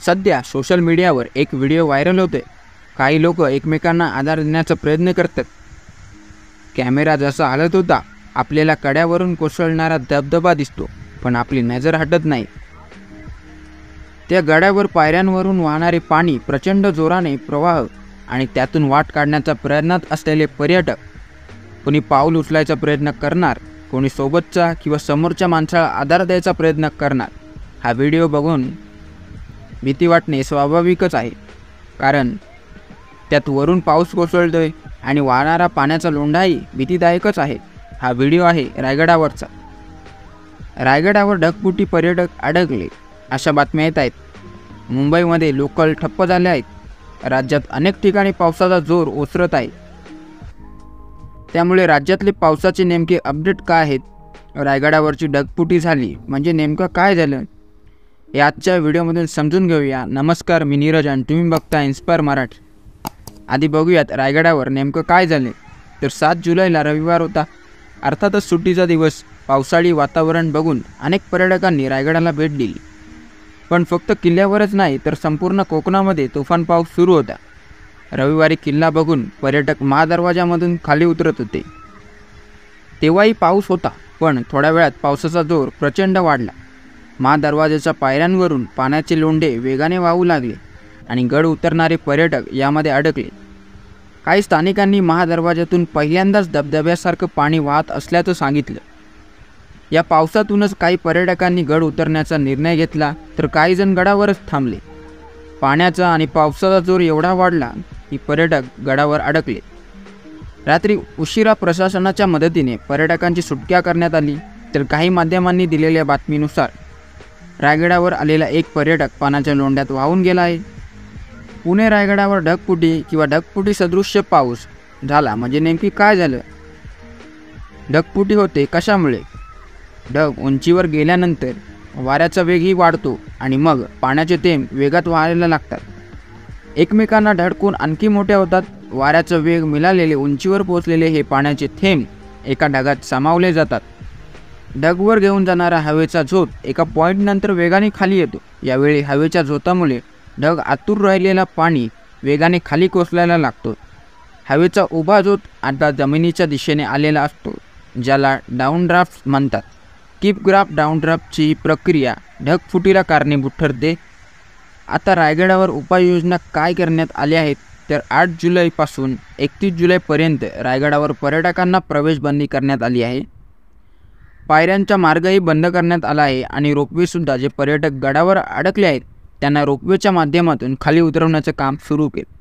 सध्या सोशल मीडियावर एक व्हिडिओ व्हायरल होते। काही लोक एकमेकांना आधार देण्याचा प्रयत्न करतात। कॅमेरा जसा हलत होता आपल्याला कड्यावरून कोसळणारा धबधबा दिसतो, पण आपली नजर हटत नाही। त्या गड्यावर पायऱ्यांवरून वाहणारे पाणी, प्रचंड जोराने प्रवाह आणि त्यातून वाट काढण्याचा प्रयत्नात असलेले पर्यटक। कोणी पाऊल उचलायचा प्रयत्न करणार, कोणी सोबतचा किंवा समोरच्या माणसाला आधार द्यायचा प्रयत्न करणार। हा व्हिडिओ बघून भीती वाटणे स्वाभाविकच आहे, कारण त्यात वरून पाऊस कोसळतोय आणि वाहणारा पाण्याचा लोंढाही भीतीदायकच आहे। हा व्हिडिओ आहे रायगडावरचा। रायगडावर ढगफुटी पर्यटक अडकले अशा बातम्या येत आहेत। मुंबईमध्ये लोकल ठप्प झाले आहेत। राज्यात अनेक ठिकाणी पावसाचा जोर ओसरत आहे। त्यामुळे राज्यातले पावसाचे नेमके अपडेट काय आहेत, रायगडावरची ढगफुटी झाली म्हणजे नेमकं काय झालं, हे आजच्या व्हिडिओमधून समजून घेऊया। नमस्कार, मी नीरज आणि तुम्ही बघता इन्स्पायर मराठी। आधी बघूयात रायगडावर नेमकं काय झाले। तर 7 जुलैला रविवार होता, अर्थातच सुट्टीचा दिवस। पावसाळी वातावरण बघून अनेक पर्यटकांनी रायगडाला भेट दिली, पण फक्त किल्ल्यावरच नाही तर संपूर्ण कोकणामध्ये तुफान पाऊस सुरू होता। रविवारी किल्ला बघून पर्यटक महादरवाजामधून खाली उतरत होते। तेव्हाही पाऊस होता, पण थोड्या वेळात पावसाचा जोर प्रचंड वाढला। महादरवाजाच्या पायऱ्यांवरून पाण्याचे लोंढे वेगाने वाहू लागले आणि गड उतरणारे पर्यटक यामध्ये अडकले। काही स्थानिकांनी महादरवाजातून पहिल्यांदाच धबधब्यासारखं पाणी वाहत असल्याचं सांगितलं। या पावसातूनच काही पर्यटकांनी गड उतरण्याचा निर्णय घेतला, तर काही जण गडावरच थांबले। पाण्याचा आणि पावसाचा जोर एवढा वाढला की पर्यटक गडावर अडकले। रात्री उशिरा प्रशासनाच्या मदतीने पर्यटकांची सुटका करण्यात आली, तर काही माध्यमांनी दिलेल्या बातमीनुसार रायगडावर आलेला एक पर्यटक पाण्याच्या लोंढ्यात वाहून गेला आहे। पुणे रायगडावर ढगफुटी किंवा ढगफुटी सदृश्य पाऊस झाला म्हणजे नेमकी काय झालं? ढगफुटी होते कशामुळे? ढग उंचीवर गेल्यानंतर वाऱ्याचा वेगही वाढतो आणि मग पाण्याचे थेंब वेगात वाहायला लागतात। एकमेकांना धडकून आणखी मोठे होतात। वाऱ्याचा वेग मिळालेले उंचीवर पोहोचलेले हे पाण्याचे थेंब एका ढगात सामावले जातात। ढगवर घेऊन जाणारा हवेचा झोत एका पॉईंटनंतर वेगाने खाली येतो। यावेळी हवेच्या झोतामुळे ढग आतूर राहिलेला पाणी वेगाने खाली कोसळायला लागतो। हवेचा उभा झोत आता जमिनीच्या दिशेने आलेला असतो, ज्याला डाऊनड्राफ्ट म्हणतात। किपग्राफ डाऊनड्राफ्टची ही प्रक्रिया ढगफुटीला कारणीभूत ठरते। आता रायगडावर उपाययोजना काय करण्यात आल्या आहेत, तर 8 जुलैपासून 31 जुलैपर्यंत रायगडावर पर्यटकांना प्रवेशबंदी करण्यात आली आहे। पायऱ्यांचा मार्गही बंद करण्यात आला आहे आणि रोपवेसुद्धा जे पर्यटक गडावर अडकले आहेत त्यांना रोपवेच्या माध्यमातून खाली उतरवण्याचं काम सुरू केलं।